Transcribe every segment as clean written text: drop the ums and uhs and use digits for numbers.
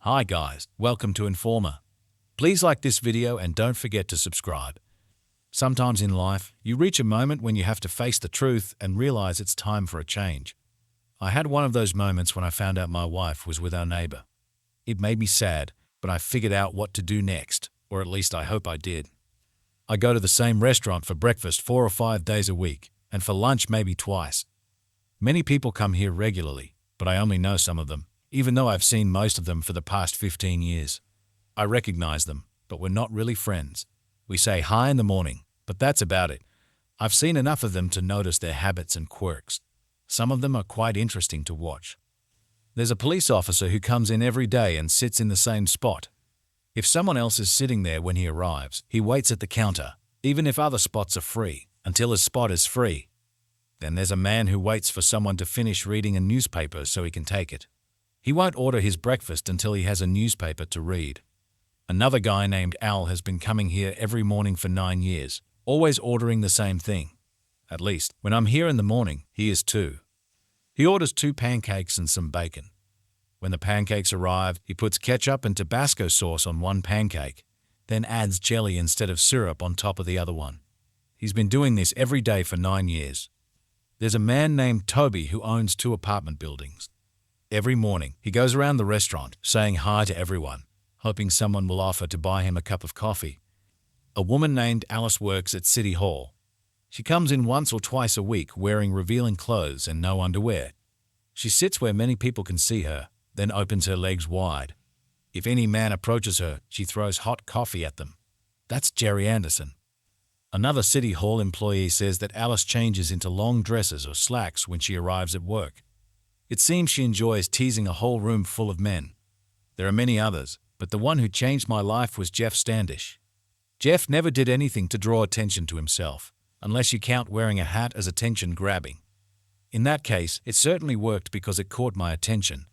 Hi guys, welcome to Informer. Please like this video and don't forget to subscribe. Sometimes in life, you reach a moment when you have to face the truth and realize it's time for a change. I had one of those moments when I found out my wife was with our neighbor. It made me sad, but I figured out what to do next, or at least I hope I did. I go to the same restaurant for breakfast 4 or 5 days a week, and for lunch maybe twice. Many people come here regularly, but I only know some of them, even though I've seen most of them for the past 15 years. I recognize them, but we're not really friends. We say hi in the morning, but that's about it. I've seen enough of them to notice their habits and quirks. Some of them are quite interesting to watch. There's a police officer who comes in every day and sits in the same spot. If someone else is sitting there when he arrives, he waits at the counter, even if other spots are free, until his spot is free. Then there's a man who waits for someone to finish reading a newspaper so he can take it. He won't order his breakfast until he has a newspaper to read. Another guy named Al has been coming here every morning for 9 years, always ordering the same thing. At least, when I'm here in the morning, he is too. He orders 2 pancakes and some bacon. When the pancakes arrive, he puts ketchup and Tabasco sauce on one pancake, then adds jelly instead of syrup on top of the other one. He's been doing this every day for 9 years. There's a man named Toby who owns 2 apartment buildings. Every morning, he goes around the restaurant saying hi to everyone, hoping someone will offer to buy him a cup of coffee. A woman named Alice works at City Hall. She comes in once or twice a week wearing revealing clothes and no underwear. She sits where many people can see her, then opens her legs wide. If any man approaches her, she throws hot coffee at them. That's Jerry Anderson. Another City Hall employee says that Alice changes into long dresses or slacks when she arrives at work. It seems she enjoys teasing a whole room full of men. There are many others, but the one who changed my life was Jeff Standish. Jeff never did anything to draw attention to himself, unless you count wearing a hat as attention-grabbing. In that case, it certainly worked because it caught my attention.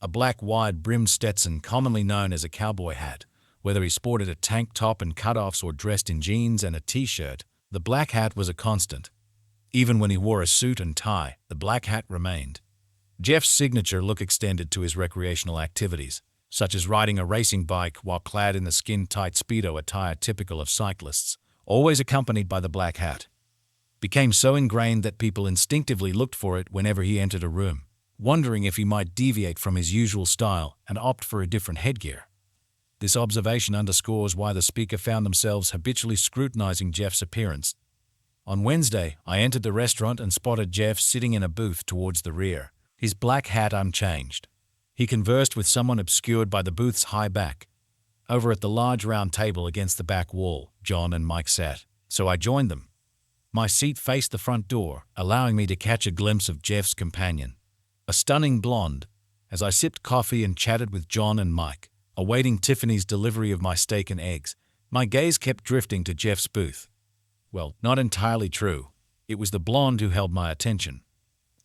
A black wide-brimmed Stetson, commonly known as a cowboy hat. Whether he sported a tank top and cutoffs or dressed in jeans and a t-shirt, the black hat was a constant. Even when he wore a suit and tie, the black hat remained. Jeff's signature look extended to his recreational activities, such as riding a racing bike while clad in the skin-tight Speedo attire typical of cyclists, always accompanied by the black hat. Became so ingrained that people instinctively looked for it whenever he entered a room, wondering if he might deviate from his usual style and opt for a different headgear. This observation underscores why the speaker found themselves habitually scrutinizing Jeff's appearance. On Wednesday, I entered the restaurant and spotted Jeff sitting in a booth towards the rear, his black hat unchanged. He conversed with someone obscured by the booth's high back. Over at the large round table against the back wall, John and Mike sat, so I joined them. My seat faced the front door, allowing me to catch a glimpse of Jeff's companion, a stunning blonde. As I sipped coffee and chatted with John and Mike, awaiting Tiffany's delivery of my steak and eggs, my gaze kept drifting to Jeff's booth. Well, not entirely true. It was the blonde who held my attention.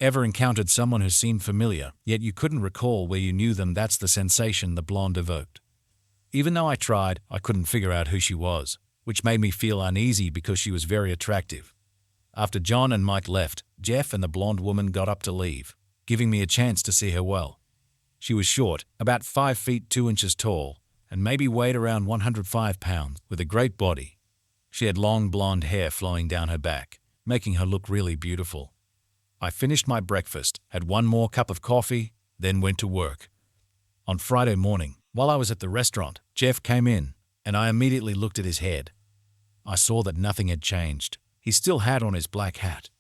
Ever encountered someone who seemed familiar, yet you couldn't recall where you knew them? That's the sensation the blonde evoked. Even though I tried, I couldn't figure out who she was, which made me feel uneasy because she was very attractive. After John and Mike left, Jeff and the blonde woman got up to leave, giving me a chance to see her well. She was short, about 5 feet 2 inches tall, and maybe weighed around 105 pounds, with a great body. She had long blonde hair flowing down her back, making her look really beautiful. I finished my breakfast, had one more cup of coffee, then went to work. On Friday morning, while I was at the restaurant, Jeff came in, and I immediately looked at his head. I saw that nothing had changed. He still had on his black hat.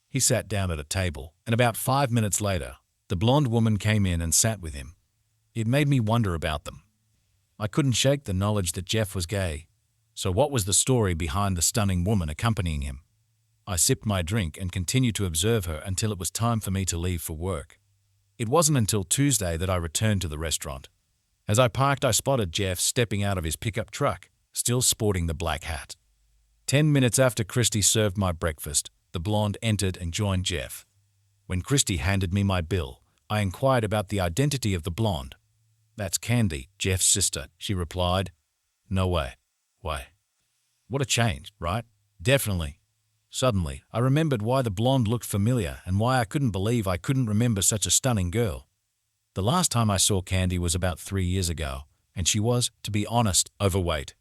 He sat down at a table, and about 5 minutes later, the blonde woman came in and sat with him. It made me wonder about them. I couldn't shake the knowledge that Jeff was gay. So what was the story behind the stunning woman accompanying him? I sipped my drink and continued to observe her until it was time for me to leave for work. It wasn't until Tuesday that I returned to the restaurant. As I parked, I spotted Jeff stepping out of his pickup truck, still sporting the black hat. 10 minutes after Christy served my breakfast, the blonde entered and joined Jeff. When Christy handed me my bill, I inquired about the identity of the blonde. "That's Candy, Jeff's sister," she replied. "No way. Why?" What a change, right? Definitely. Suddenly, I remembered why the blonde looked familiar and why I couldn't believe I couldn't remember such a stunning girl. The last time I saw Candy was about 3 years ago, and she was, to be honest, overweight.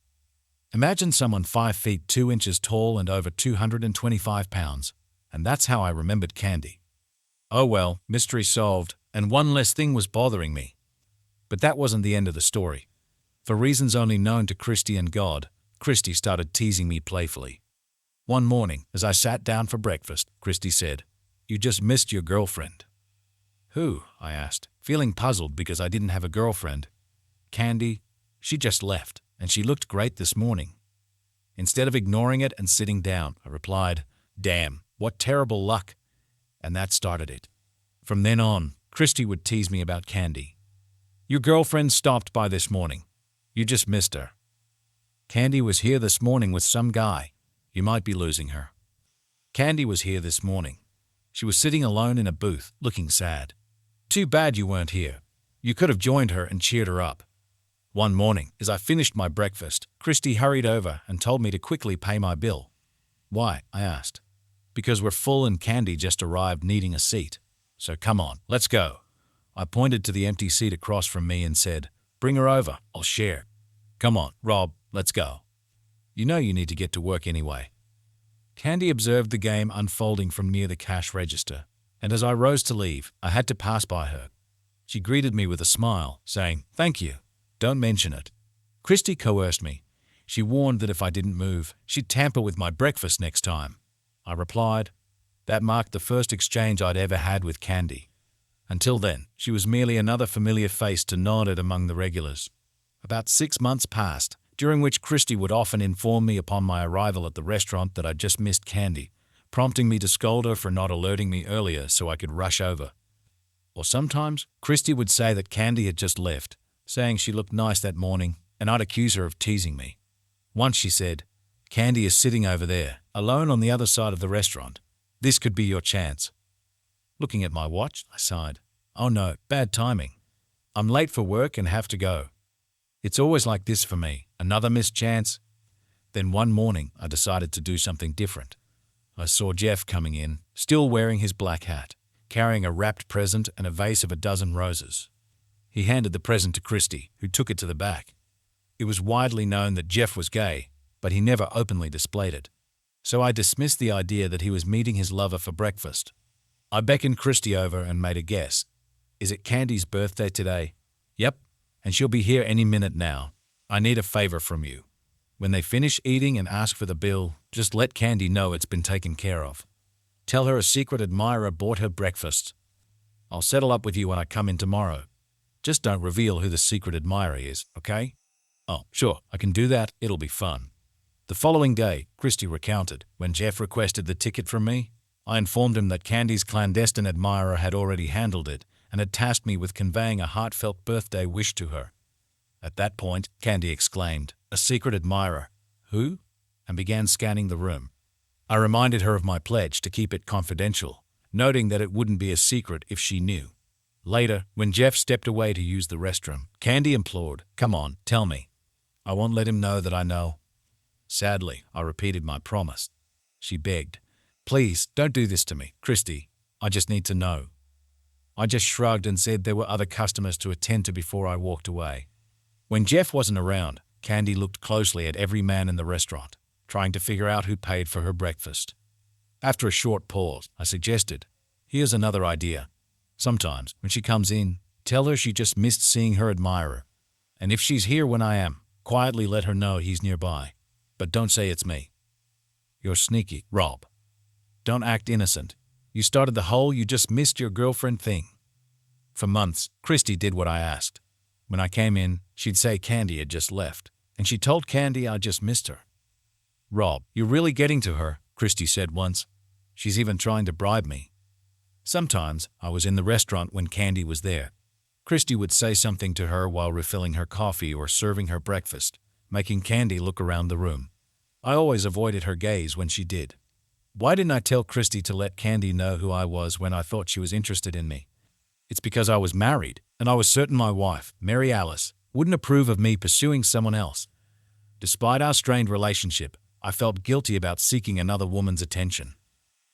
Imagine someone 5 feet 2 inches tall and over 225 pounds. And that's how I remembered Candy. Oh well, mystery solved, and one less thing was bothering me. But that wasn't the end of the story. For reasons only known to Christy and God, Christy started teasing me playfully. One morning, as I sat down for breakfast, Christy said, "You just missed your girlfriend." "Who?" I asked, feeling puzzled because I didn't have a girlfriend. "Candy. She just left, and she looked great this morning." Instead of ignoring it and sitting down, I replied, "Damn, what terrible luck." And that started it. From then on, Christy would tease me about Candy. "Your girlfriend stopped by this morning. You just missed her." "Candy was here this morning with some guy. You might be losing her." "Candy was here this morning. She was sitting alone in a booth, looking sad. Too bad you weren't here. You could have joined her and cheered her up." One morning, as I finished my breakfast, Christy hurried over and told me to quickly pay my bill. "Why?" I asked. "Because we're full and Candy just arrived needing a seat. So come on, let's go." I pointed to the empty seat across from me and said, "Bring her over, I'll share." "Come on, Rob, let's go. You know you need to get to work anyway." Candy observed the game unfolding from near the cash register, and as I rose to leave, I had to pass by her. She greeted me with a smile, saying, "Thank you. Don't mention it." Christy coerced me. She warned that if I didn't move, she'd tamper with my breakfast next time. I replied. That marked the first exchange I'd ever had with Candy. Until then, she was merely another familiar face to nod at among the regulars. About 6 months passed, during which Christy would often inform me upon my arrival at the restaurant that I'd just missed Candy, prompting me to scold her for not alerting me earlier so I could rush over. Or sometimes, Christy would say that Candy had just left, saying she looked nice that morning, and I'd accuse her of teasing me. Once she said, "Candy is sitting over there, alone on the other side of the restaurant. This could be your chance." Looking at my watch, I sighed. Oh no, bad timing. I'm late for work and have to go. It's always like this for me, another missed chance. Then one morning, I decided to do something different. I saw Jeff coming in, still wearing his black hat, carrying a wrapped present and a vase of a dozen roses. He handed the present to Christy, who took it to the back. It was widely known that Jeff was gay, but he never openly displayed it. So I dismissed the idea that he was meeting his lover for breakfast. I beckoned Christy over and made a guess. "Is it Candy's birthday today?" "Yep, and she'll be here any minute now. I need a favor from you. When they finish eating and ask for the bill, just let Candy know it's been taken care of. Tell her a secret admirer bought her breakfast. I'll settle up with you when I come in tomorrow. Just don't reveal who the secret admirer is, okay?" "Oh, sure, I can do that. It'll be fun." The following day, Christy recounted, when Jeff requested the ticket from me, I informed him that Candy's clandestine admirer had already handled it and had tasked me with conveying a heartfelt birthday wish to her. At that point, Candy exclaimed, "A secret admirer? Who?" and began scanning the room. I reminded her of my pledge to keep it confidential, noting that it wouldn't be a secret if she knew. Later, when Jeff stepped away to use the restroom, Candy implored, "Come on, tell me. I won't let him know that I know." Sadly, I repeated my promise. She begged, "Please, don't do this to me, Christy. I just need to know." I just shrugged and said there were other customers to attend to before I walked away. When Jeff wasn't around, Candy looked closely at every man in the restaurant, trying to figure out who paid for her breakfast. After a short pause, I suggested, "Here's another idea. Sometimes, when she comes in, tell her she just missed seeing her admirer. And if she's here when I am, quietly let her know he's nearby. But don't say it's me." "You're sneaky, Rob. Don't act innocent. You started the whole 'you just missed your girlfriend' thing." For months, Christy did what I asked. When I came in, she'd say Candy had just left, and she told Candy I just missed her. "Rob, you're really getting to her," Christy said once. "She's even trying to bribe me." Sometimes, I was in the restaurant when Candy was there. Christy would say something to her while refilling her coffee or serving her breakfast, making Candy look around the room. I always avoided her gaze when she did. Why didn't I tell Christy to let Candy know who I was when I thought she was interested in me? It's because I was married, and I was certain my wife, Mary Alice, wouldn't approve of me pursuing someone else. Despite our strained relationship, I felt guilty about seeking another woman's attention.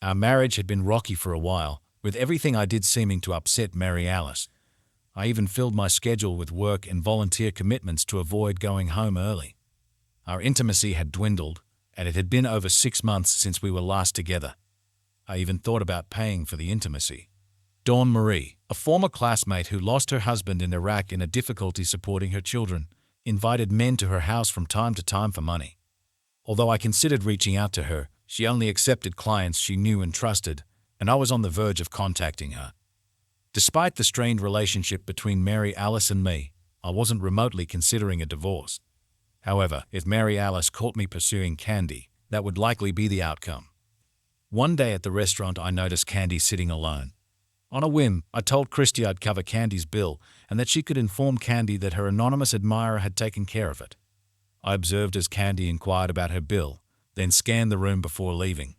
Our marriage had been rocky for a while, with everything I did seeming to upset Mary Alice. I even filled my schedule with work and volunteer commitments to avoid going home early. Our intimacy had dwindled, and it had been over 6 months since we were last together. I even thought about paying for the intimacy. Dawn Marie, a former classmate who lost her husband in Iraq in a difficulty supporting her children, invited men to her house from time to time for money. Although I considered reaching out to her, she only accepted clients she knew and trusted, and I was on the verge of contacting her. Despite the strained relationship between Mary Alice and me, I wasn't remotely considering a divorce. However, if Mary Alice caught me pursuing Candy, that would likely be the outcome. One day at the restaurant, I noticed Candy sitting alone. On a whim, I told Christy I'd cover Candy's bill and that she could inform Candy that her anonymous admirer had taken care of it. I observed as Candy inquired about her bill, then scanned the room before leaving.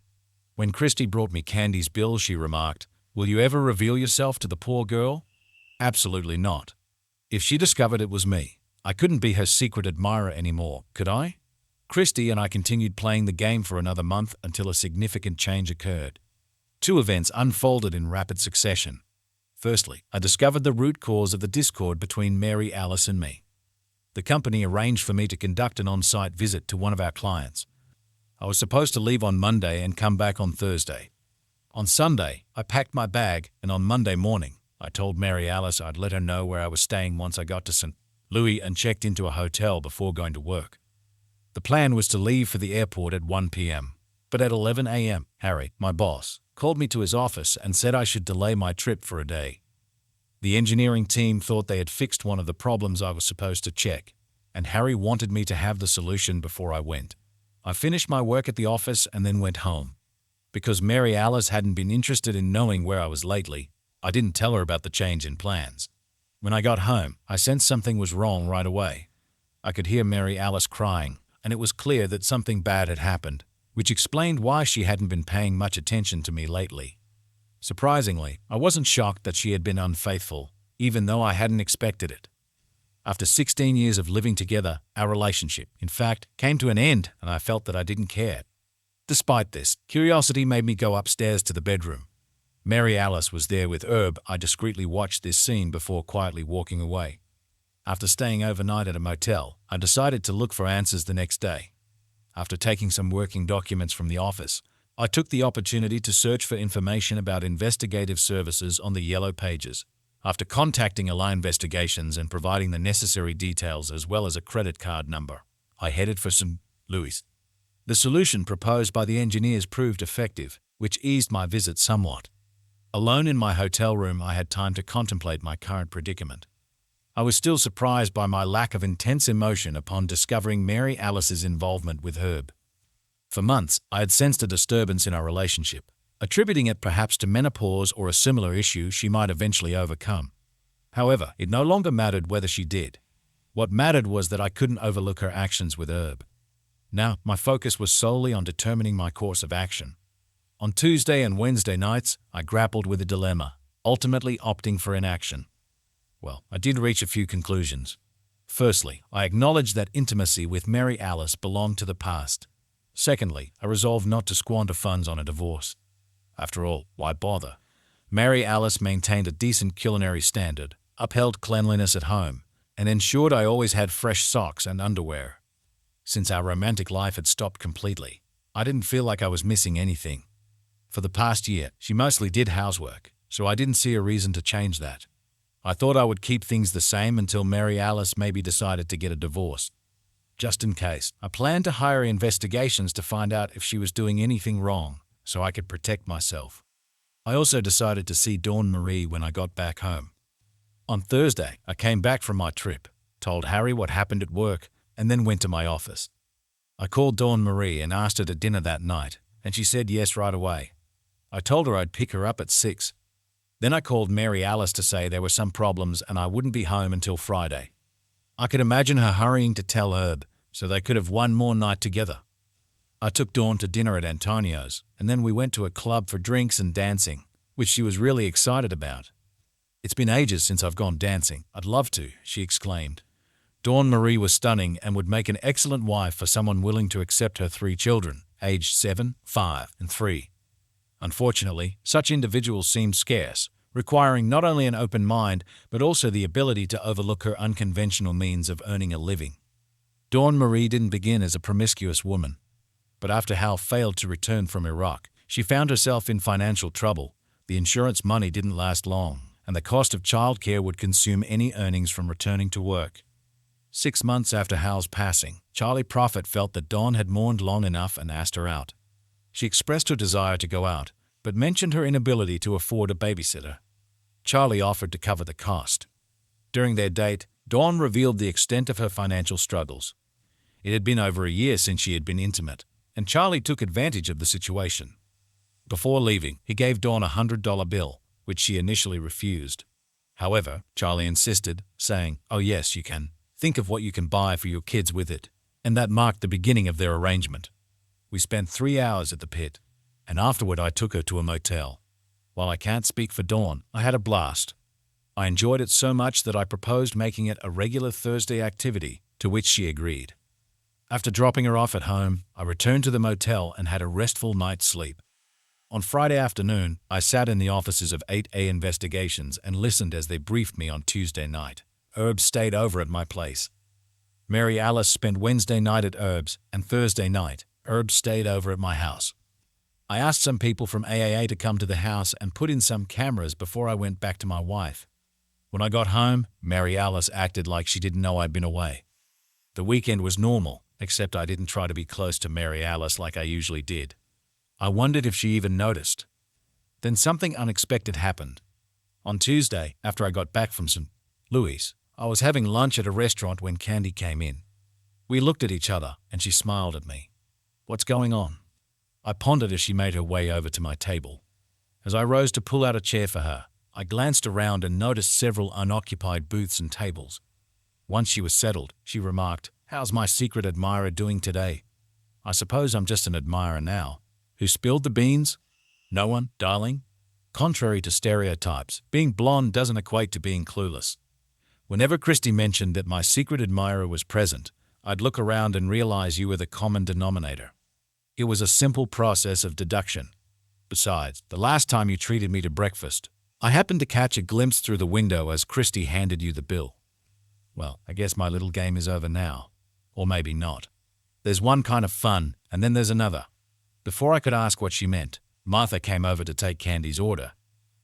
When Christy brought me Candy's bill, she remarked, "Will you ever reveal yourself to the poor girl?" Absolutely not. If she discovered it was me, I couldn't be her secret admirer anymore, could I? Christy and I continued playing the game for another month until a significant change occurred. 2 events unfolded in rapid succession. Firstly, I discovered the root cause of the discord between Mary Alice and me. The company arranged for me to conduct an on-site visit to one of our clients. I was supposed to leave on Monday and come back on Thursday. On Sunday, I packed my bag, and on Monday morning, I told Mary Alice I'd let her know where I was staying once I got to St. Louis and checked into a hotel before going to work. The plan was to leave for the airport at 1 p.m., but at 11 a.m., Harry, my boss, called me to his office and said I should delay my trip for a day. The engineering team thought they had fixed one of the problems I was supposed to check, and Harry wanted me to have the solution before I went. I finished my work at the office and then went home. Because Mary Alice hadn't been interested in knowing where I was lately, I didn't tell her about the change in plans. When I got home, I sensed something was wrong right away. I could hear Mary Alice crying, and it was clear that something bad had happened, which explained why she hadn't been paying much attention to me lately. Surprisingly, I wasn't shocked that she had been unfaithful, even though I hadn't expected it. After 16 years of living together, our relationship, in fact, came to an end, and I felt that I didn't care. Despite this, curiosity made me go upstairs to the bedroom. Mary Alice was there with Herb. I discreetly watched this scene before quietly walking away. After staying overnight at a motel, I decided to look for answers the next day. After taking some working documents from the office, I took the opportunity to search for information about investigative services on the Yellow Pages. After contacting Ally Investigations and providing the necessary details as well as a credit card number, I headed for St. Louis. The solution proposed by the engineers proved effective, which eased my visit somewhat. Alone in my hotel room, I had time to contemplate my current predicament. I was still surprised by my lack of intense emotion upon discovering Mary Alice's involvement with Herb. For months, I had sensed a disturbance in our relationship, attributing it perhaps to menopause or a similar issue she might eventually overcome. However, it no longer mattered whether she did. What mattered was that I couldn't overlook her actions with Herb. Now, my focus was solely on determining my course of action. On Tuesday and Wednesday nights, I grappled with a dilemma, ultimately opting for inaction. Well, I did reach a few conclusions. Firstly, I acknowledged that intimacy with Mary Alice belonged to the past. Secondly, I resolved not to squander funds on a divorce. After all, why bother? Mary Alice maintained a decent culinary standard, upheld cleanliness at home, and ensured I always had fresh socks and underwear. Since our romantic life had stopped completely, I didn't feel like I was missing anything. For the past year, she mostly did housework, so I didn't see a reason to change that. I thought I would keep things the same until Mary Alice maybe decided to get a divorce. Just in case, I planned to hire investigations to find out if she was doing anything wrong, so I could protect myself. I also decided to see Dawn Marie when I got back home. On Thursday, I came back from my trip, told Harry what happened at work, and then went to my office. I called Dawn Marie and asked her to dinner that night, and she said yes right away. I told her I'd pick her up at 6. Then I called Mary Alice to say there were some problems and I wouldn't be home until Friday. I could imagine her hurrying to tell Herb, so they could have one more night together. I took Dawn to dinner at Antonio's, and then we went to a club for drinks and dancing, which she was really excited about. "It's been ages since I've gone dancing. I'd love to," she exclaimed. Dawn Marie was stunning and would make an excellent wife for someone willing to accept her 3 children, aged 7, 5, and 3. Unfortunately, such individuals seemed scarce, requiring not only an open mind but also the ability to overlook her unconventional means of earning a living. Dawn Marie didn't begin as a promiscuous woman, but after Hal failed to return from Iraq, she found herself in financial trouble. The insurance money didn't last long, and the cost of childcare would consume any earnings from returning to work. 6 months after Hal's passing, Charlie Prophet felt that Dawn had mourned long enough and asked her out. She expressed her desire to go out, but mentioned her inability to afford a babysitter. Charlie offered to cover the cost. During their date, Dawn revealed the extent of her financial struggles. It had been over a year since she had been intimate, and Charlie took advantage of the situation. Before leaving, he gave Dawn a $100 bill, which she initially refused. However, Charlie insisted, saying, "Oh yes, you can. Think of what you can buy for your kids with it." And that marked the beginning of their arrangement. We spent 3 hours at the pit, and afterward I took her to a motel. While I can't speak for Dawn, I had a blast. I enjoyed it so much that I proposed making it a regular Thursday activity, to which she agreed. After dropping her off at home, I returned to the motel and had a restful night's sleep. On Friday afternoon, I sat in the offices of 8A Investigations and listened as they briefed me on Tuesday night. Herb stayed over at my place. Mary Alice spent Wednesday night at Herb's, and Thursday night, Herb stayed over at my house. I asked some people from AAA to come to the house and put in some cameras before I went back to my wife. When I got home, Mary Alice acted like she didn't know I'd been away. The weekend was normal, except I didn't try to be close to Mary Alice like I usually did. I wondered if she even noticed. Then something unexpected happened. On Tuesday, after I got back from St. Louis, I was having lunch at a restaurant when Candy came in. We looked at each other, and she smiled at me. "What's going on?" I pondered as she made her way over to my table. As I rose to pull out a chair for her, I glanced around and noticed several unoccupied booths and tables. Once she was settled, she remarked, "How's my secret admirer doing today? I suppose I'm just an admirer now. Who spilled the beans? No one, darling." Contrary to stereotypes, being blonde doesn't equate to being clueless. Whenever Christy mentioned that my secret admirer was present, I'd look around and realize you were the common denominator. It was a simple process of deduction. Besides, the last time you treated me to breakfast, I happened to catch a glimpse through the window as Christy handed you the bill. Well, I guess my little game is over now. Or maybe not. There's one kind of fun, and then there's another. Before I could ask what she meant, Martha came over to take Candy's order.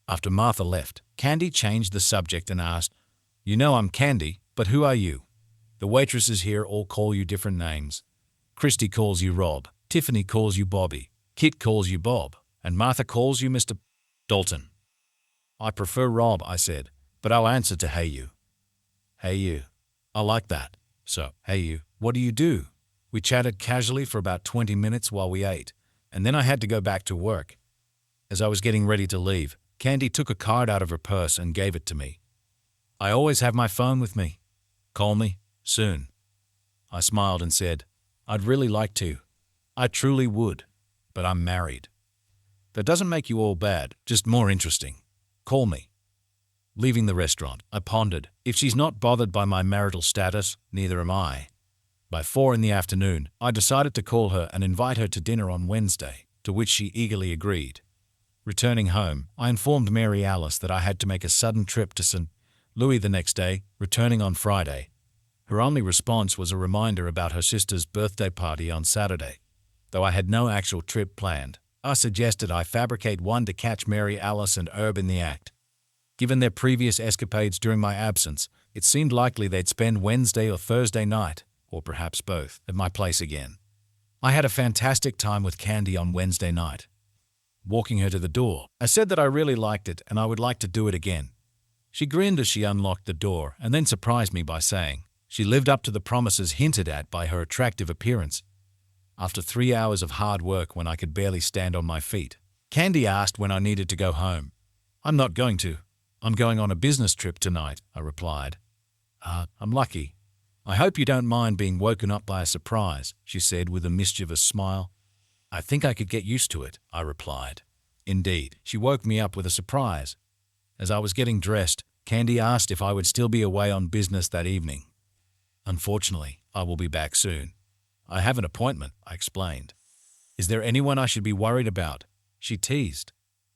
After Martha left, Candy changed the subject and asked, "You know I'm Candy, but who are you? The waitresses here all call you different names. Christy calls you Rob, Tiffany calls you Bobby, Kit calls you Bob, and Martha calls you Mr. Dalton." "I prefer Rob," I said, "but I'll answer to hey you." "Hey you. I like that. So, hey you, what do you do?" We chatted casually for about 20 minutes while we ate, and then I had to go back to work. As I was getting ready to leave, Candy took a card out of her purse and gave it to me. "I always have my phone with me. Call me soon." I smiled and said, "I'd really like to. I truly would, but I'm married." "That doesn't make you all bad, just more interesting. Call me." Leaving the restaurant, I pondered, if she's not bothered by my marital status, neither am I. By 4 in the afternoon, I decided to call her and invite her to dinner on Wednesday, to which she eagerly agreed. Returning home, I informed Mary Alice that I had to make a sudden trip to St. Louis the next day, returning on Friday. Her only response was a reminder about her sister's birthday party on Saturday. Though I had no actual trip planned, I suggested I fabricate one to catch Mary Alice and Herb in the act. Given their previous escapades during my absence, it seemed likely they'd spend Wednesday or Thursday night, or perhaps both, at my place again. I had a fantastic time with Candy on Wednesday night. Walking her to the door, I said that I really liked it and I would like to do it again. She grinned as she unlocked the door and then surprised me by saying she lived up to the promises hinted at by her attractive appearance. After 3 hours of hard work when I could barely stand on my feet, Candy asked when I needed to go home. "I'm not going to. I'm going on a business trip tonight," I replied. I'm lucky. "I hope you don't mind being woken up by a surprise," she said with a mischievous smile. "I think I could get used to it," I replied. Indeed, she woke me up with a surprise. As I was getting dressed, Candy asked if I would still be away on business that evening. "Unfortunately, I will be back soon. I have an appointment," I explained. "Is there anyone I should be worried about?" she teased.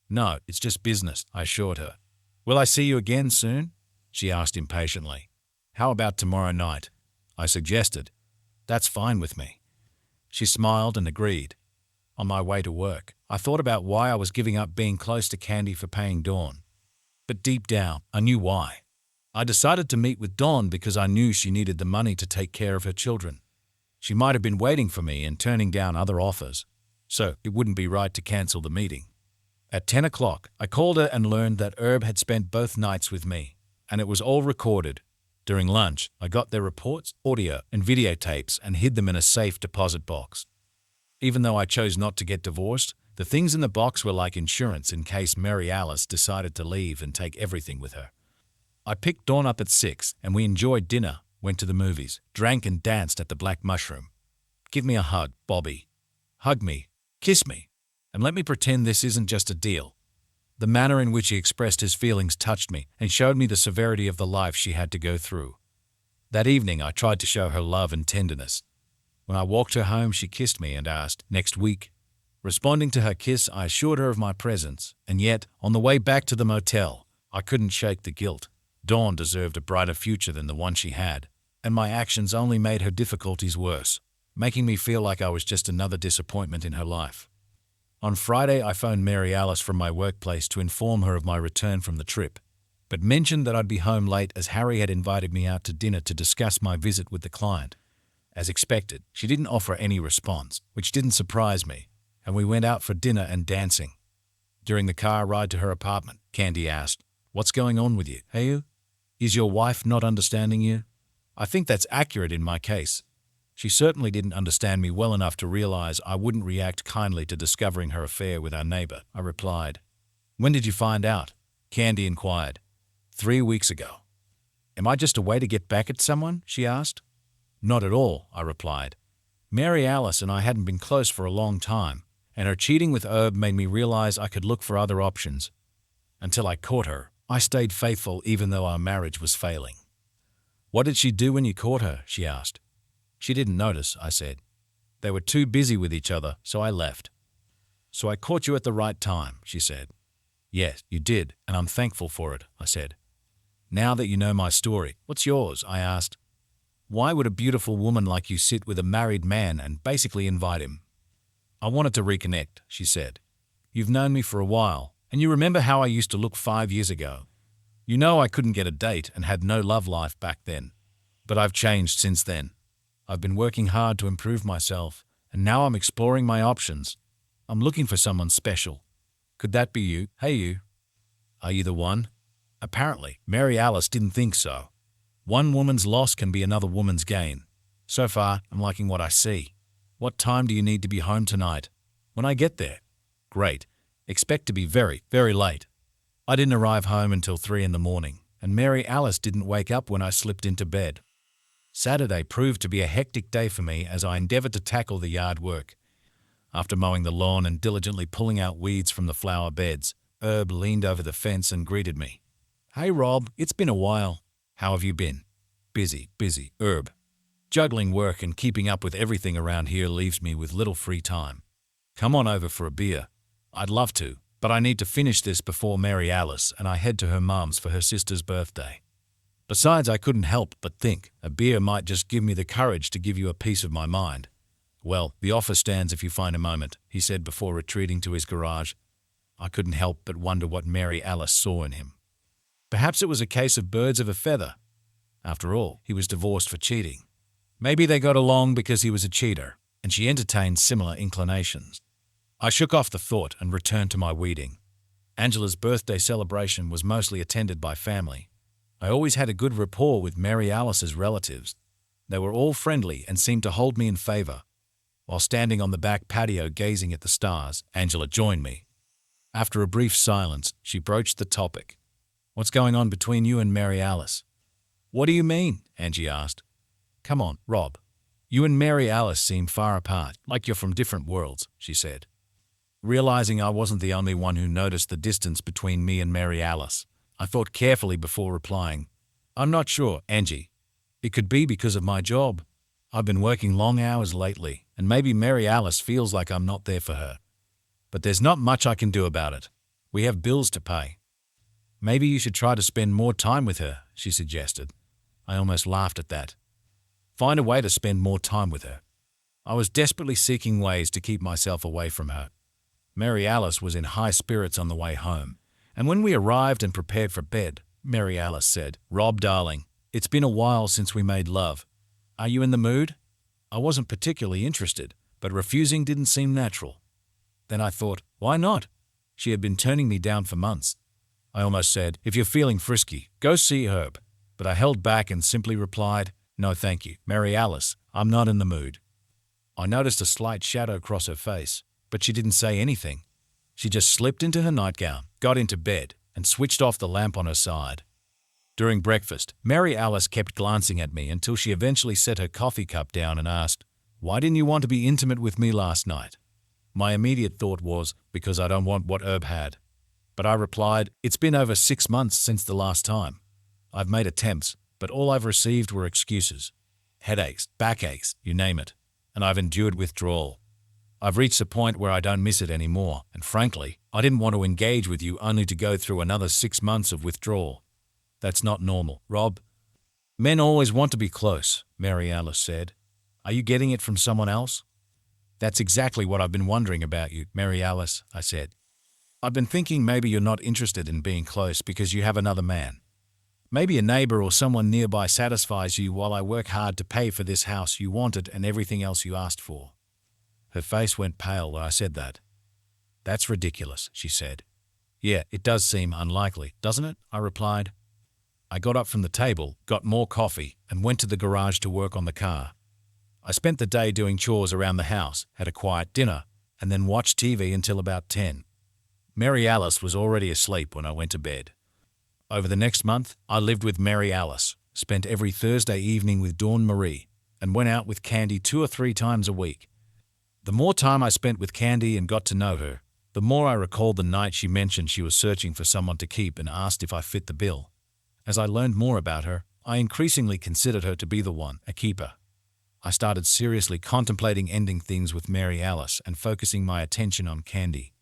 "No, it's just business," I assured her. Will I see you again soon? She asked impatiently. How about tomorrow night? I suggested. That's fine with me. She smiled and agreed. On my way to work, I thought about why I was giving up being close to Candy for paying Dawn. But deep down, I knew why. I decided to meet with Dawn because I knew she needed the money to take care of her children. She might have been waiting for me and turning down other offers, so it wouldn't be right to cancel the meeting. At 10 o'clock, I called her and learned that Herb had spent both nights with me, and it was all recorded. During lunch, I got their reports, audio, and videotapes and hid them in a safe deposit box. Even though I chose not to get divorced, the things in the box were like insurance in case Mary Alice decided to leave and take everything with her. I picked Dawn up at 6, and we enjoyed dinner, went to the movies, drank and danced at the Black Mushroom. Give me a hug, Bobby. Hug me, kiss me, and let me pretend this isn't just a deal. The manner in which he expressed his feelings touched me and showed me the severity of the life she had to go through. That evening, I tried to show her love and tenderness. When I walked her home, she kissed me and asked, "Next week?" Responding to her kiss, I assured her of my presence, and yet, on the way back to the motel, I couldn't shake the guilt. Dawn deserved a brighter future than the one she had, and my actions only made her difficulties worse, making me feel like I was just another disappointment in her life. On Friday, I phoned Mary Alice from my workplace to inform her of my return from the trip, but mentioned that I'd be home late as Harry had invited me out to dinner to discuss my visit with the client. As expected, she didn't offer any response, which didn't surprise me, and we went out for dinner and dancing. During the car ride to her apartment, Candy asked, "What's going on with you, hey? Is your wife not understanding you?" I think that's accurate in my case. She certainly didn't understand me well enough to realize I wouldn't react kindly to discovering her affair with our neighbor, I replied. "When did you find out?" Candy inquired. 3 weeks ago. "Am I just a way to get back at someone?" she asked. "Not at all," I replied. Mary Alice and I hadn't been close for a long time, and her cheating with Herb made me realize I could look for other options. Until I caught her, I stayed faithful even though our marriage was failing. "What did she do when you caught her?" she asked. "She didn't notice," I said. "They were too busy with each other, so I left." "So I caught you at the right time," she said. "Yes, you did, and I'm thankful for it," I said. "Now that you know my story, what's yours?" I asked. "Why would a beautiful woman like you sit with a married man and basically invite him?" "I wanted to reconnect," she said. "You've known me for a while, and you remember how I used to look 5 years ago. You know I couldn't get a date and had no love life back then. But I've changed since then. I've been working hard to improve myself, and now I'm exploring my options. I'm looking for someone special. Could that be you? Hey, you. Are you the one?" Apparently, Mary Alice didn't think so. One woman's loss can be another woman's gain. So far, I'm liking what I see. "What time do you need to be home tonight?" "When I get there." "Great. Expect to be very, very late." I didn't arrive home until 3 in the morning, and Mary Alice didn't wake up when I slipped into bed. Saturday proved to be a hectic day for me as I endeavored to tackle the yard work. After mowing the lawn and diligently pulling out weeds from the flower beds, Herb leaned over the fence and greeted me. "Hey, Rob, it's been a while. How have you been?" Busy, Herb. "Juggling work and keeping up with everything around here leaves me with little free time. Come on over for a beer." "I'd love to, but I need to finish this before Mary Alice and I head to her mom's for her sister's birthday. Besides, I couldn't help but think a beer might just give me the courage to give you a piece of my mind." "Well, the offer stands if you find a moment," he said before retreating to his garage. I couldn't help but wonder what Mary Alice saw in him. Perhaps it was a case of birds of a feather. After all, he was divorced for cheating. Maybe they got along because he was a cheater, and she entertained similar inclinations. I shook off the thought and returned to my weeding. Angela's birthday celebration was mostly attended by family. I always had a good rapport with Mary Alice's relatives. They were all friendly and seemed to hold me in favor. While standing on the back patio gazing at the stars, Angela joined me. After a brief silence, she broached the topic. "What's going on between you and Mary Alice?" "What do you mean?" Angie asked. "Come on, Rob. You and Mary Alice seem far apart, like you're from different worlds," she said. Realizing I wasn't the only one who noticed the distance between me and Mary Alice, I thought carefully before replying. "I'm not sure, Angie. It could be because of my job. I've been working long hours lately, and maybe Mary Alice feels like I'm not there for her. But there's not much I can do about it. We have bills to pay." Maybe you should try to spend more time with her, she suggested. I almost laughed at that. Find a way to spend more time with her. I was desperately seeking ways to keep myself away from her. Mary Alice was in high spirits on the way home, and when we arrived and prepared for bed, Mary Alice said, "Rob, darling, it's been a while since we made love. Are you in the mood?" I wasn't particularly interested, but refusing didn't seem natural. Then I thought, why not? She had been turning me down for months. I almost said, "If you're feeling frisky, go see Herb." But I held back and simply replied, "No thank you, Mary Alice, I'm not in the mood." I noticed a slight shadow cross her face, but she didn't say anything. She just slipped into her nightgown, got into bed, and switched off the lamp on her side. During breakfast, Mary Alice kept glancing at me until she eventually set her coffee cup down and asked, "Why didn't you want to be intimate with me last night?" My immediate thought was, because I don't want what Herb had. But I replied, "It's been over 6 months since the last time. I've made attempts, but all I've received were excuses. Headaches, backaches, you name it. And I've endured withdrawal. I've reached a point where I don't miss it anymore, and frankly, I didn't want to engage with you only to go through another 6 months of withdrawal. That's not normal, Rob." "Men always want to be close," Mary Alice said. "Are you getting it from someone else?" "That's exactly what I've been wondering about you, Mary Alice," I said. "I've been thinking maybe you're not interested in being close because you have another man. Maybe a neighbor or someone nearby satisfies you while I work hard to pay for this house you wanted and everything else you asked for." Her face went pale when I said that. "That's ridiculous," she said. "Yeah, it does seem unlikely, doesn't it?" I replied. I got up from the table, got more coffee, and went to the garage to work on the car. I spent the day doing chores around the house, had a quiet dinner, and then watched TV until about 10. Mary Alice was already asleep when I went to bed. Over the next month, I lived with Mary Alice, spent every Thursday evening with Dawn Marie, and went out with Candy 2 or 3 times a week. The more time I spent with Candy and got to know her, the more I recalled the night she mentioned she was searching for someone to keep and asked if I fit the bill. As I learned more about her, I increasingly considered her to be the one, a keeper. I started seriously contemplating ending things with Mary Alice and focusing my attention on Candy.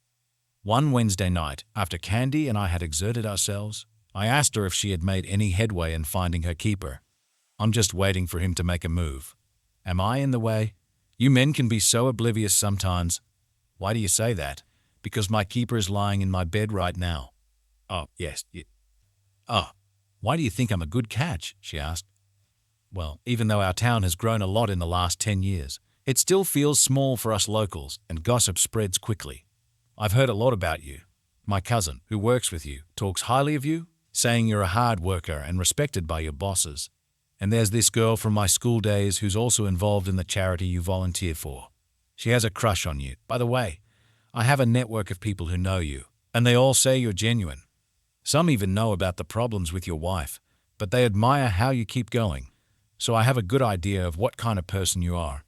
One Wednesday night, after Candy and I had exerted ourselves, I asked her if she had made any headway in finding her keeper. "I'm just waiting for him to make a move." "Am I in the way? You men can be so oblivious sometimes." "Why do you say that?" "Because my keeper is lying in my bed right now." "Oh, yes. Oh, why do you think I'm a good catch?" she asked. "Well, even though our town has grown a lot in the last 10 years, it still feels small for us locals, and gossip spreads quickly. I've heard a lot about you. My cousin, who works with you, talks highly of you, saying you're a hard worker and respected by your bosses. And there's this girl from my school days who's also involved in the charity you volunteer for. She has a crush on you. By the way, I have a network of people who know you, and they all say you're genuine. Some even know about the problems with your wife, but they admire how you keep going. So I have a good idea of what kind of person you are.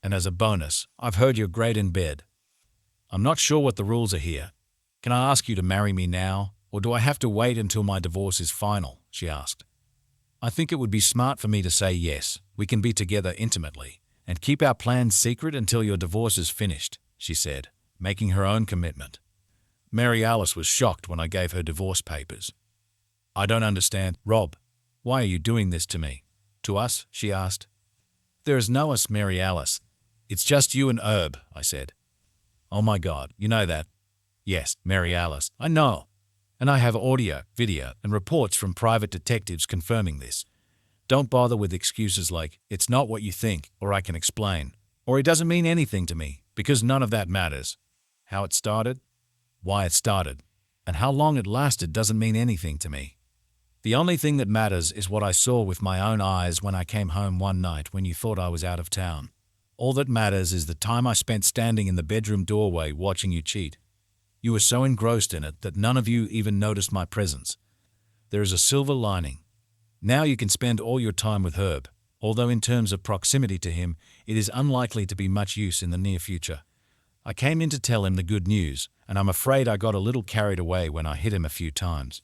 And as a bonus, I've heard you're great in bed. I'm not sure what the rules are here. Can I ask you to marry me now, or do I have to wait until my divorce is final?" she asked. "I think it would be smart for me to say yes, we can be together intimately, and keep our plans secret until your divorce is finished," she said, making her own commitment. Mary Alice was shocked when I gave her divorce papers. "I don't understand. Rob, why are you doing this to me?" "To us?" she asked. "There is no us, Mary Alice. It's just you and Herb," I said. "Oh my God, you know that?" "Yes, Mary Alice, I know. And I have audio, video, and reports from private detectives confirming this. Don't bother with excuses like, 'It's not what you think,' or 'I can explain,' or 'It doesn't mean anything to me,' because none of that matters. How it started, why it started, and how long it lasted doesn't mean anything to me. The only thing that matters is what I saw with my own eyes when I came home one night when you thought I was out of town. All that matters is the time I spent standing in the bedroom doorway watching you cheat. You were so engrossed in it that none of you even noticed my presence. There is a silver lining. Now you can spend all your time with Herb, although in terms of proximity to him, it is unlikely to be much use in the near future. I came in to tell him the good news, and I'm afraid I got a little carried away when I hit him a few times.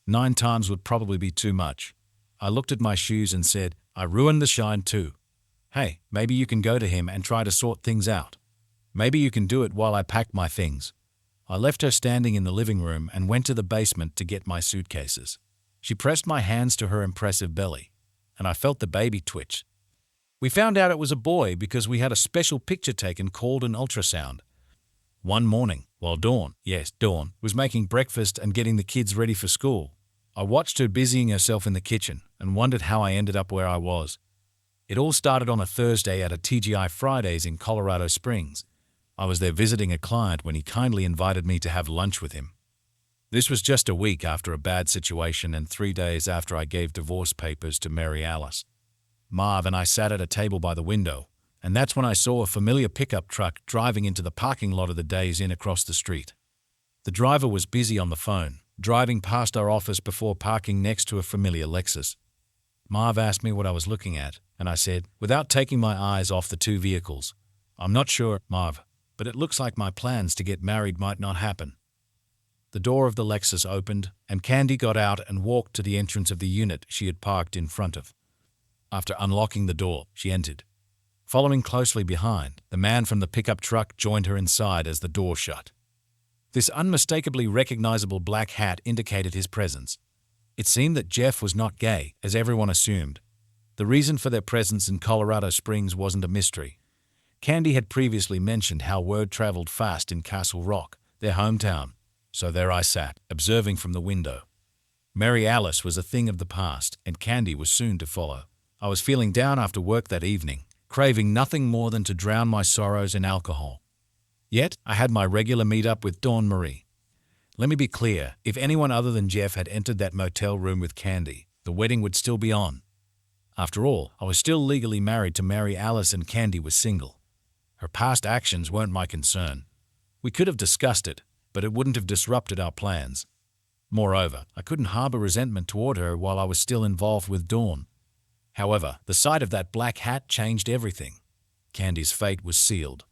9 times would probably be too much. I looked at my shoes and said, I ruined the shine too. Hey, maybe you can go to him and try to sort things out. Maybe you can do it while I pack my things. I left her standing in the living room and went to the basement to get my suitcases. She pressed my hands to her impressive belly, and I felt the baby twitch. We found out it was a boy because we had a special picture taken called an ultrasound. One morning, while Dawn was making breakfast and getting the kids ready for school, I watched her busying herself in the kitchen and wondered how I ended up where I was. It all started on a Thursday at a TGI Fridays in Colorado Springs. I was there visiting a client when he kindly invited me to have lunch with him. This was just a week after a bad situation and 3 days after I gave divorce papers to Mary Alice. Marv and I sat at a table by the window, and that's when I saw a familiar pickup truck driving into the parking lot of the Days Inn across the street. The driver was busy on the phone, driving past our office before parking next to a familiar Lexus. Marv asked me what I was looking at, and I said, without taking my eyes off the two vehicles, "I'm not sure, Marv, but it looks like my plans to get married might not happen." The door of the Lexus opened, and Candy got out and walked to the entrance of the unit she had parked in front of. After unlocking the door, she entered. Following closely behind, the man from the pickup truck joined her inside as the door shut. This unmistakably recognizable black hat indicated his presence. It seemed that Jeff was not gay, as everyone assumed. The reason for their presence in Colorado Springs wasn't a mystery. Candy had previously mentioned how word traveled fast in Castle Rock, their hometown. So there I sat, observing from the window. Mary Alice was a thing of the past, and Candy was soon to follow. I was feeling down after work that evening, craving nothing more than to drown my sorrows in alcohol. Yet, I had my regular meet-up with Dawn Marie. Let me be clear, if anyone other than Jeff had entered that motel room with Candy, the wedding would still be on. After all, I was still legally married to Mary Alice and Candy was single. Her past actions weren't my concern. We could have discussed it, but it wouldn't have disrupted our plans. Moreover, I couldn't harbor resentment toward her while I was still involved with Dawn. However, the sight of that black hat changed everything. Candy's fate was sealed.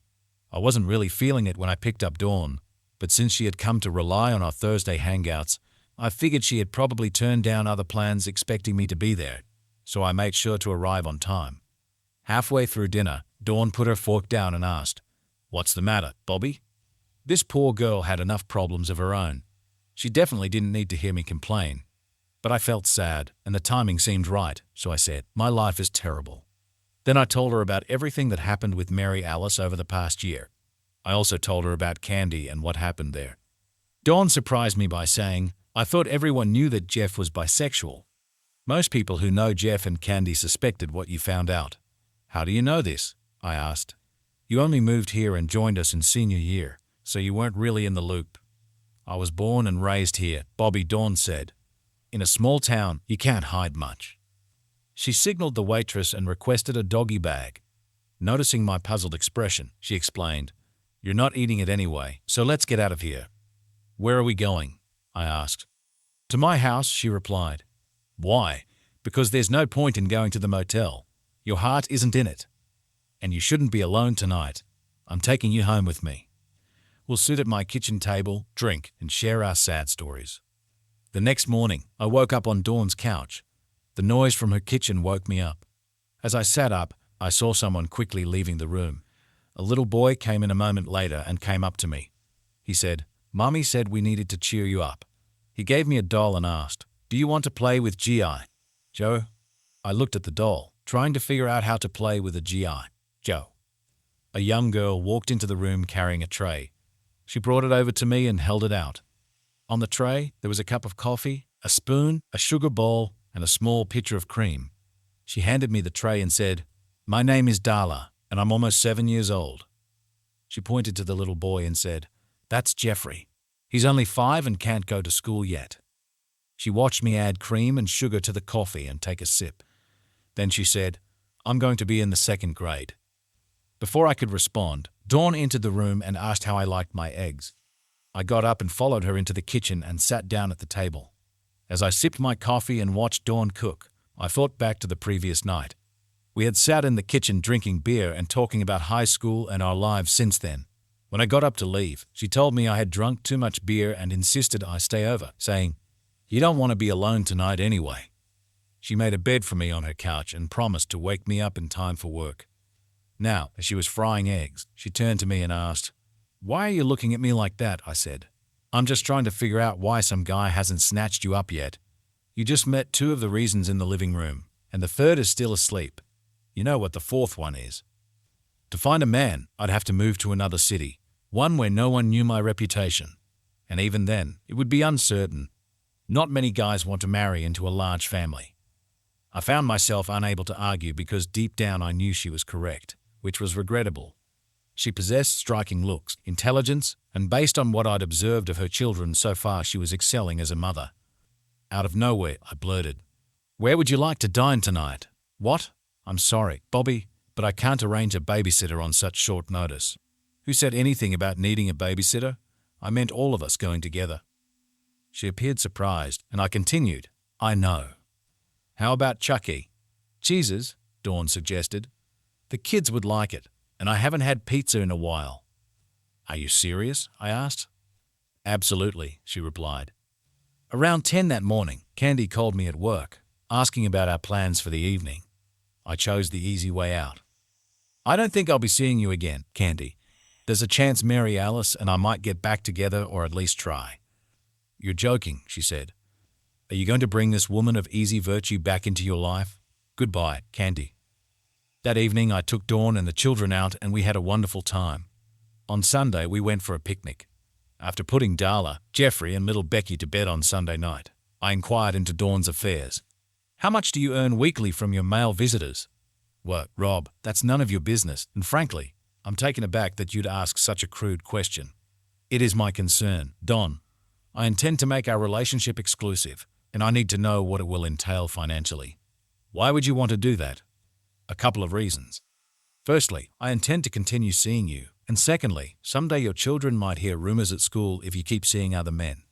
I wasn't really feeling it when I picked up Dawn, but since she had come to rely on our Thursday hangouts, I figured she had probably turned down other plans expecting me to be there, so I made sure to arrive on time. Halfway through dinner, Dawn put her fork down and asked, "What's the matter, Bobby?" This poor girl had enough problems of her own. She definitely didn't need to hear me complain. But I felt sad, and the timing seemed right, so I said, "My life is terrible." Then I told her about everything that happened with Mary Alice over the past year. I also told her about Candy and what happened there. Dawn surprised me by saying, "I thought everyone knew that Jeff was bisexual. Most people who know Jeff and Candy suspected what you found out." "How do you know this?" I asked. "You only moved here and joined us in senior year, so you weren't really in the loop." "I was born and raised here," Bobby, Dawn said. "In a small town, you can't hide much." She signaled the waitress and requested a doggy bag. Noticing my puzzled expression, she explained, "You're not eating it anyway, so let's get out of here." "Where are we going?" I asked. "To my house," she replied. "Why?" "Because there's no point in going to the motel. Your heart isn't in it. And you shouldn't be alone tonight. I'm taking you home with me. We'll sit at my kitchen table, drink, and share our sad stories." The next morning, I woke up on Dawn's couch. The noise from her kitchen woke me up. As I sat up, I saw someone quickly leaving the room. A little boy came in a moment later and came up to me. He said, "Mommy said we needed to cheer you up." He gave me a doll and asked, "Do you want to play with G.I. Joe?" I looked at the doll, trying to figure out how to play with a G.I. Joe. A young girl walked into the room carrying a tray. She brought it over to me and held it out. On the tray, there was a cup of coffee, a spoon, a sugar bowl, and a small pitcher of cream. She handed me the tray and said, "My name is Darla, and I'm almost 7 years old." She pointed to the little boy and said, "That's Jeffrey. He's only 5 and can't go to school yet." She watched me add cream and sugar to the coffee and take a sip. Then she said, "I'm going to be in the 2nd grade." Before I could respond, Dawn entered the room and asked how I liked my eggs. I got up and followed her into the kitchen and sat down at the table. As I sipped my coffee and watched Dawn cook, I thought back to the previous night. We had sat in the kitchen drinking beer and talking about high school and our lives since then. When I got up to leave, she told me I had drunk too much beer and insisted I stay over, saying, "You don't want to be alone tonight anyway." She made a bed for me on her couch and promised to wake me up in time for work. Now, as she was frying eggs, she turned to me and asked, "Why are you looking at me like that?" I said. "I'm just trying to figure out why some guy hasn't snatched you up yet. You just met two of the reasons in the living room, and the third is still asleep. You know what the fourth one is. To find a man, I'd have to move to another city, one where no one knew my reputation. And even then, it would be uncertain. Not many guys want to marry into a large family." I found myself unable to argue because deep down I knew she was correct, which was regrettable. She possessed striking looks, intelligence, and based on what I'd observed of her children so far, she was excelling as a mother. Out of nowhere, I blurted, "Where would you like to dine tonight?" "What? I'm sorry, Bobby, but I can't arrange a babysitter on such short notice." "Who said anything about needing a babysitter? I meant all of us going together." She appeared surprised, and I continued, "I know. How about Chucky?" "Cheeses," Dawn suggested. "The kids would like it, and I haven't had pizza in a while." "Are you serious?" I asked. "Absolutely," she replied. Around 10 that morning, Candy called me at work, asking about our plans for the evening. I chose the easy way out. "I don't think I'll be seeing you again, Candy. There's a chance Mary Alice and I might get back together, or at least try." "You're joking," she said. "Are you going to bring this woman of easy virtue back into your life? Goodbye, Candy." That evening, I took Dawn and the children out and we had a wonderful time. On Sunday, we went for a picnic. After putting Darla, Jeffrey, and little Becky to bed on Sunday night, I inquired into Dawn's affairs. "How much do you earn weekly from your male visitors?" "Well, Rob, that's none of your business, and frankly, I'm taken aback that you'd ask such a crude question." "It is my concern, Dawn. I intend to make our relationship exclusive, and I need to know what it will entail financially." "Why would you want to do that?" "A couple of reasons. Firstly, I intend to continue seeing you, and secondly, someday your children might hear rumors at school if you keep seeing other men.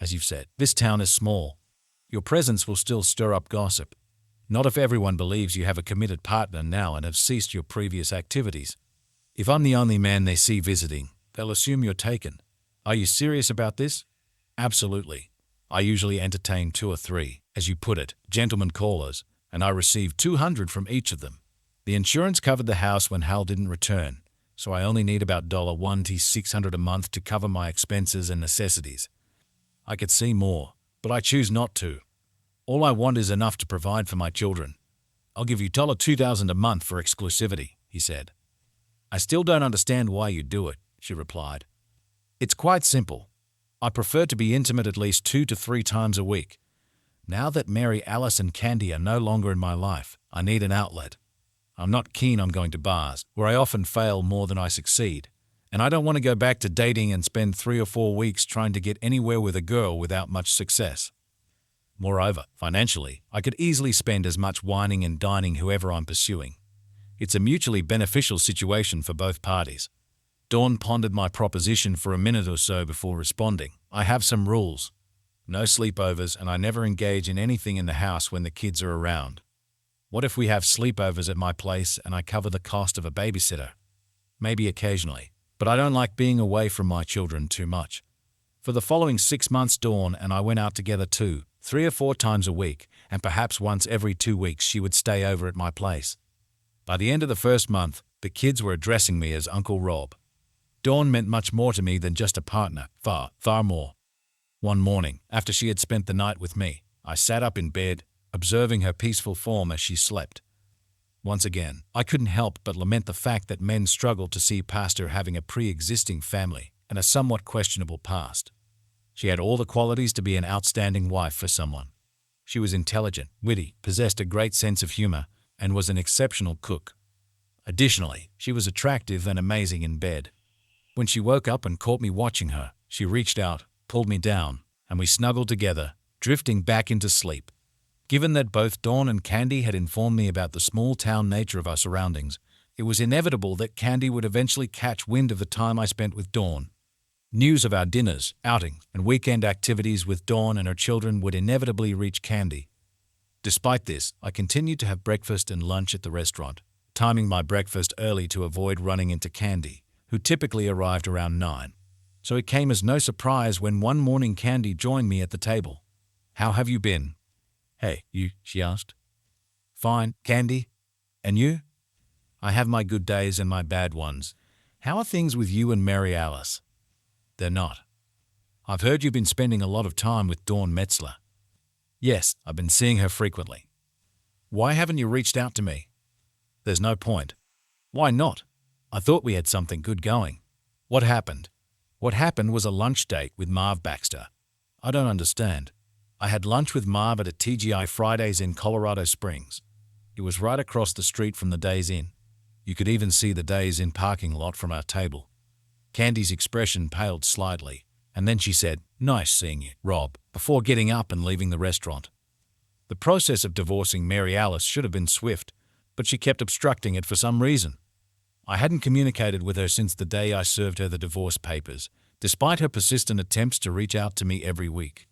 As you've said, this town is small. Your presence will still stir up gossip. Not if everyone believes you have a committed partner now and have ceased your previous activities. If I'm the only man they see visiting, they'll assume you're taken. Are you serious about this?" "Absolutely. I usually entertain 2 or 3, as you put it, gentlemen callers, and I receive $200 from each of them. The insurance covered the house when Hal didn't return, so I only need about $1,600 a month to cover my expenses and necessities. I could see more, but I choose not to. All I want is enough to provide for my children." "I'll give you $2,000 a month for exclusivity," he said. "I still don't understand why you do it," she replied. "It's quite simple. I prefer to be intimate at least 2 to 3 times a week. Now that Mary Alice and Candy are no longer in my life, I need an outlet. I'm not keen on going to bars, where I often fail more than I succeed, and I don't want to go back to dating and spend 3 or 4 weeks trying to get anywhere with a girl without much success. Moreover, financially, I could easily spend as much whining and dining whoever I'm pursuing. It's a mutually beneficial situation for both parties." Dawn pondered my proposition for a minute or so before responding. "I have some rules. No sleepovers, and I never engage in anything in the house when the kids are around." "What if we have sleepovers at my place and I cover the cost of a babysitter?" "Maybe occasionally, but I don't like being away from my children too much." For the following 6 months, Dawn and I went out together 2, 3 or 4 times a week, and perhaps once every 2 weeks she would stay over at my place. By the end of the first month, the kids were addressing me as Uncle Rob. Dawn meant much more to me than just a partner, far, far more. One morning, after she had spent the night with me, I sat up in bed, observing her peaceful form as she slept. Once again, I couldn't help but lament the fact that men struggle to see past her having a pre-existing family and a somewhat questionable past. She had all the qualities to be an outstanding wife for someone. She was intelligent, witty, possessed a great sense of humor, and was an exceptional cook. Additionally, she was attractive and amazing in bed. When she woke up and caught me watching her, she reached out, pulled me down, and we snuggled together, drifting back into sleep. Given that both Dawn and Candy had informed me about the small-town nature of our surroundings, it was inevitable that Candy would eventually catch wind of the time I spent with Dawn. News of our dinners, outings, and weekend activities with Dawn and her children would inevitably reach Candy. Despite this, I continued to have breakfast and lunch at the restaurant, timing my breakfast early to avoid running into Candy, who typically arrived around 9. So it came as no surprise when one morning Candy joined me at the table. "How have you been?" "Hey, you," she asked. "Fine, Candy. And you?" "I have my good days and my bad ones. How are things with you and Mary Alice? They're not. I've heard you've been spending a lot of time with Dawn Metzler. Yes, I've been seeing her frequently. Why haven't you reached out to me? There's no point. Why not? I thought we had something good going. What happened? What happened was a lunch date with Marv Baxter. I don't understand. I had lunch with Marv at a TGI Fridays in Colorado Springs. It was right across the street from the Days Inn. You could even see the Days Inn parking lot from our table. Candy's expression paled slightly, and then she said, "Nice seeing you, Rob," before getting up and leaving the restaurant. The process of divorcing Mary Alice should have been swift, but she kept obstructing it for some reason. I hadn't communicated with her since the day I served her the divorce papers, despite her persistent attempts to reach out to me every week.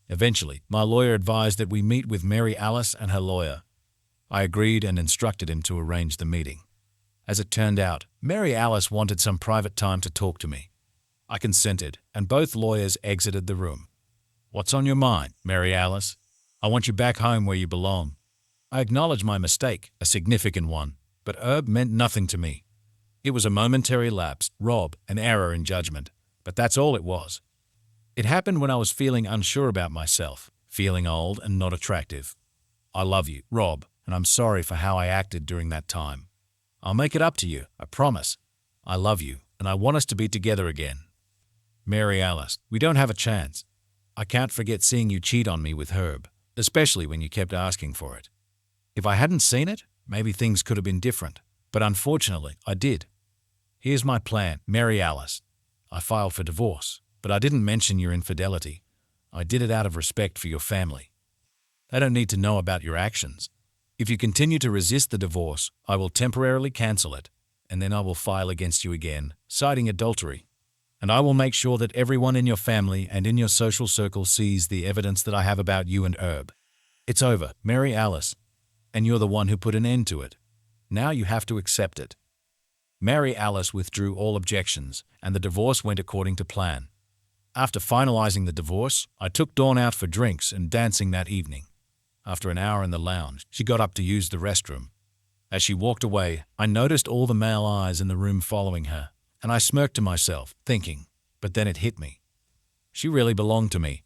Eventually, my lawyer advised that we meet with Mary Alice and her lawyer. I agreed and instructed him to arrange the meeting. As it turned out, Mary Alice wanted some private time to talk to me. I consented, and both lawyers exited the room. "What's on your mind, Mary Alice? I want you back home where you belong." I acknowledged my mistake, a significant one, but Herb meant nothing to me. It was a momentary lapse, Rob, an error in judgment, but that's all it was. It happened when I was feeling unsure about myself, feeling old and not attractive. I love you, Rob, and I'm sorry for how I acted during that time. I'll make it up to you, I promise. I love you, and I want us to be together again. Mary Alice, we don't have a chance. I can't forget seeing you cheat on me with Herb, especially when you kept asking for it. If I hadn't seen it, maybe things could have been different, but unfortunately, I did. Here's my plan, Mary Alice. I filed for divorce, but I didn't mention your infidelity. I did it out of respect for your family. They don't need to know about your actions. If you continue to resist the divorce, I will temporarily cancel it, and then I will file against you again, citing adultery. And I will make sure that everyone in your family and in your social circle sees the evidence that I have about you and Herb. It's over, Mary Alice, and you're the one who put an end to it. Now you have to accept it. Mary Alice withdrew all objections, and the divorce went according to plan. After finalizing the divorce, I took Dawn out for drinks and dancing that evening. After an hour in the lounge, she got up to use the restroom. As she walked away, I noticed all the male eyes in the room following her, and I smirked to myself, thinking, but then it hit me. She really belonged to me,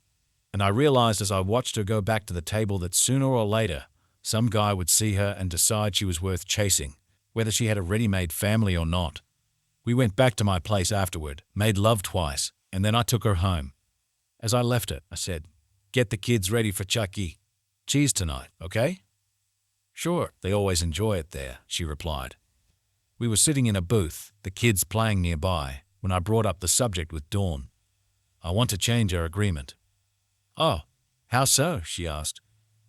and I realized as I watched her go back to the table that sooner or later, some guy would see her and decide she was worth chasing, whether she had a ready-made family or not. We went back to my place afterward, made love twice, and then I took her home. As I left her, I said, "Get the kids ready for Chucky. Cheese tonight, okay?" "Sure, they always enjoy it there," she replied. We were sitting in a booth, the kids playing nearby, when I brought up the subject with Dawn. "I want to change our agreement." "Oh, how so?" she asked.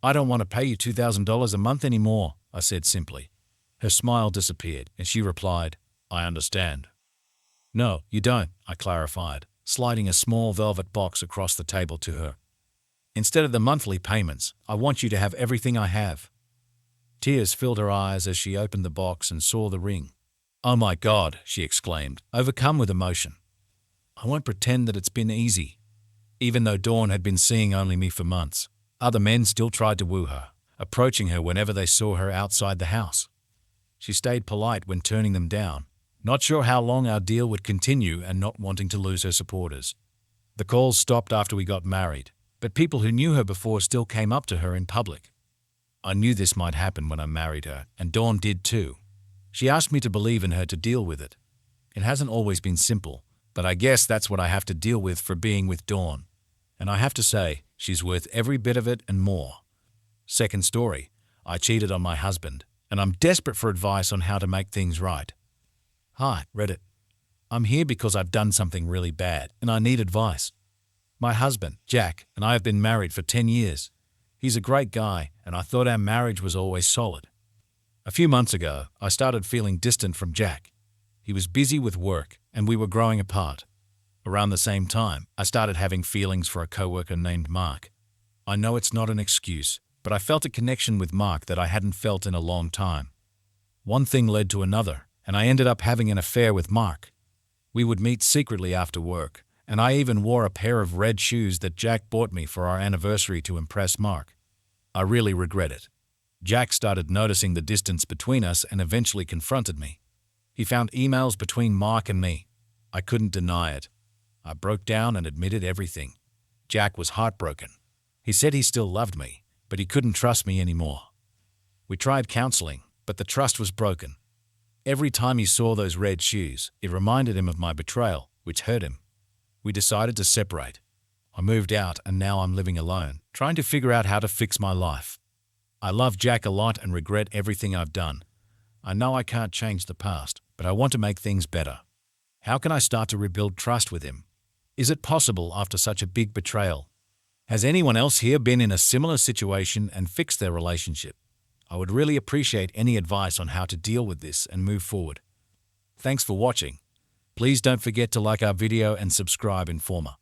"I don't want to pay you $2,000 a month anymore," I said simply. Her smile disappeared, and she replied, "I understand." "No, you don't," I clarified, sliding a small velvet box across the table to her. "Instead of the monthly payments, I want you to have everything I have." Tears filled her eyes as she opened the box and saw the ring. "Oh my God," she exclaimed, overcome with emotion. "I won't pretend that it's been easy." Even though Dawn had been seeing only me for months, other men still tried to woo her, approaching her whenever they saw her outside the house. She stayed polite when turning them down, not sure how long our deal would continue and not wanting to lose her supporters. The calls stopped after we got married, but people who knew her before still came up to her in public. I knew this might happen when I married her, and Dawn did too. She asked me to believe in her to deal with it. It hasn't always been simple, but I guess that's what I have to deal with for being with Dawn. And I have to say, she's worth every bit of it and more. Second story, I cheated on my husband, and I'm desperate for advice on how to make things right. Hi, Reddit. I'm here because I've done something really bad, and I need advice. My husband, Jack, and I have been married for 10 years. He's a great guy, and I thought our marriage was always solid. A few months ago, I started feeling distant from Jack. He was busy with work, and we were growing apart. Around the same time, I started having feelings for a coworker named Mark. I know it's not an excuse, but I felt a connection with Mark that I hadn't felt in a long time. One thing led to another, and I ended up having an affair with Mark. We would meet secretly after work, and I even wore a pair of red shoes that Jack bought me for our anniversary to impress Mark. I really regret it. Jack started noticing the distance between us and eventually confronted me. He found emails between Mark and me. I couldn't deny it. I broke down and admitted everything. Jack was heartbroken. He said he still loved me, but he couldn't trust me anymore. We tried counseling, but the trust was broken. Every time he saw those red shoes, it reminded him of my betrayal, which hurt him. We decided to separate. I moved out and now I'm living alone, trying to figure out how to fix my life. I love Jack a lot and regret everything I've done. I know I can't change the past, but I want to make things better. How can I start to rebuild trust with him? Is it possible after such a big betrayal? Has anyone else here been in a similar situation and fixed their relationship? I would really appreciate any advice on how to deal with this and move forward. Thanks for watching. Please don't forget to like our video and subscribe Informer.